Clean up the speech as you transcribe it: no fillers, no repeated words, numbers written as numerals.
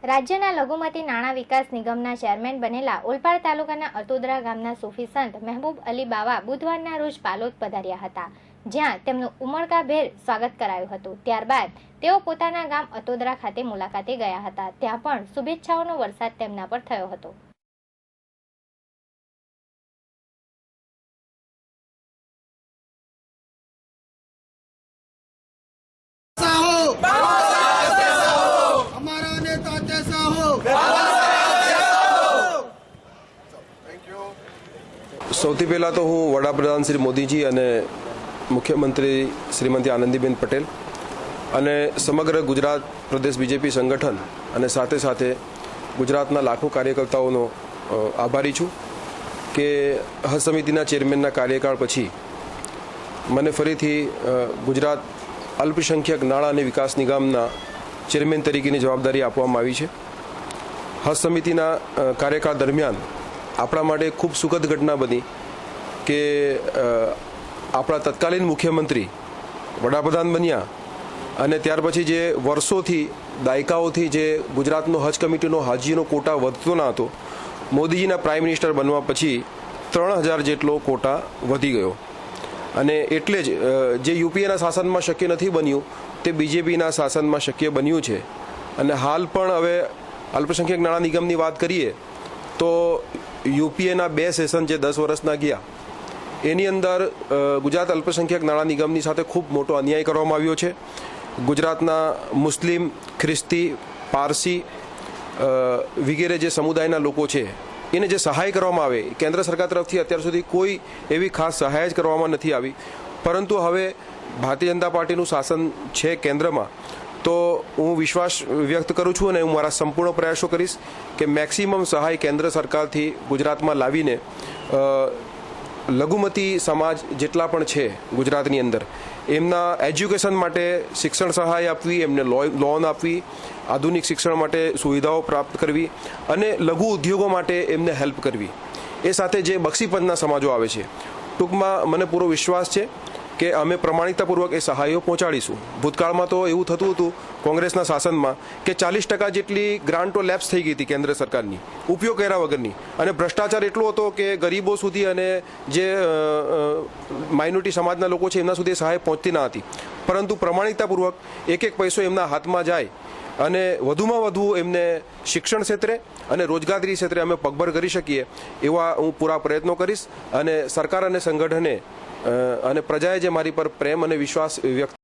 રાજ્યના લઘુમતી નાણાં વિકાસ નિગમના ચેરમેન બનેલા ઓલપાડ તાલુકાના અતોદરા ગામના સૂફી સંત મહેબૂબ અલી બાવા બુધવારના રોજ પાલોદ પધાર્યા હતા, જ્યાં તેમનું ઉમળકાભેર સ્વાગત કરાયું હતું। ત્યારબાદ તેઓ પોતાના ગામ અતોદરા ખાતે મુલાકાતે ગયા હતા, ત્યાં પણ શુભેચ્છાઓનો વરસાદ તેમના પર થયો હતો। સૌથી પહેલાં તો હું વડાપ્રધાન શ્રી મોદીજી અને મુખ્યમંત્રી શ્રીમતી આનંદીબેન પટેલ અને સમગ્ર ગુજરાત પ્રદેશ બીજેપી સંગઠન અને સાથે સાથે ગુજરાતના લાખો કાર્યકર્તાઓનો આભારી છું કે હજ સમિતિના ચેરમેનના કાર્યકાળ પછી મને ફરીથી ગુજરાત અલ્પસંખ્યક નાણાં અને વિકાસ નિગમના ચેરમેન તરીકેની જવાબદારી આપવામાં આવી છે। હજ સમિતિના કાર્યકાળ દરમિયાન આપણા માટે ખૂબ સુખદ ઘટના બની કે આપણા તત્કાલીન મુખ્યમંત્રી વડાપ્રધાન બન્યા અને ત્યાર પછી જે વર્ષોથી દાયકાઓથી જે ગુજરાતનો હજ કમિટીનો હાજીનો કોટા વધતો ન હતો, મોદીજીના પ્રાઇમ મિનિસ્ટર બનવા પછી 3000 જેટલો કોટા વધી ગયો અને એટલે જ જે યુપીએના શાસનમાં શક્ય નથી બન્યું તે બીજેપીના શાસનમાં શક્ય બન્યું છે। અને હાલ પણ હવે અલ્પસંખ્યક નાણાં નિગમની વાત કરીએ તો યુપીએના 2 સેશન જે 10 વર્ષના ગયા એની અંદર ગુજરાત અલ્પસંખ્યક નાણાં નિગમની સાથે ખૂબ મોટો અન્યાય કરવામાં આવ્યો છે। ગુજરાતના મુસ્લિમ, ખ્રિસ્તી, પારસી વગેરે જે સમુદાયના લોકો છે એને જે સહાય કરવામાં આવે, કેન્દ્ર સરકાર તરફથી અત્યાર સુધી કોઈ એવી ખાસ સહાય જ કરવામાં નથી આવી, પરંતુ હવે ભારતીય જનતા પાર્ટીનું શાસન છે કેન્દ્રમાં, તો હું વિશ્વાસ વ્યક્ત કરું છું અને હું મારા સંપૂર્ણ પ્રયાસો કરીશ કે મેક્સિમમ સહાય કેન્દ્ર સરકારથી ગુજરાતમાં લાવીને લઘુમતી સમાજ જેટલા પણ છે ગુજરાતની અંદર એમના એજ્યુકેશન માટે શિક્ષણ સહાય આપવી, એમને લોન આપવી, આધુનિક શિક્ષણ માટે સુવિધાઓ પ્રાપ્ત કરવી અને લઘુ ઉદ્યોગો માટે એમને હેલ્પ કરવી, એ સાથે જે બક્ષીપંચના સમાજો આવે છે, ટૂંકમાં મને પૂરો વિશ્વાસ છે કે અમે પ્રમાણિકતાપૂર્વક એ સહાયો પહોંચાડીશું। ભૂતકાળમાં તો એવું થતું હતું કોંગ્રેસના શાસનમાં કે 40% જેટલી ગ્રાન્ટો લેપ્સ થઈ ગઈ હતી કેન્દ્ર સરકારની ઉપયોગ કર્યા વગરની, અને ભ્રષ્ટાચાર એટલો હતો કે ગરીબો સુધી અને જે માઇનોરિટી સમાજના લોકો છે એમના સુધી સહાય પહોંચતી ન હતી, પરંતુ પ્રમાણિકતાપૂર્વક એક પૈસો એમના હાથમાં જાય અને વધુમાં વધુ એમને શિક્ષણ ક્ષેત્રે અને રોજગારી ક્ષેત્રે અમે પગભર કરી શકીએ એવા હું પૂરા પ્રયત્નો કરીશ। અને સરકાર અને સંગઠને અને પ્રજાએ જે મારી પર પ્રેમ અને વિશ્વાસ વ્યક્ત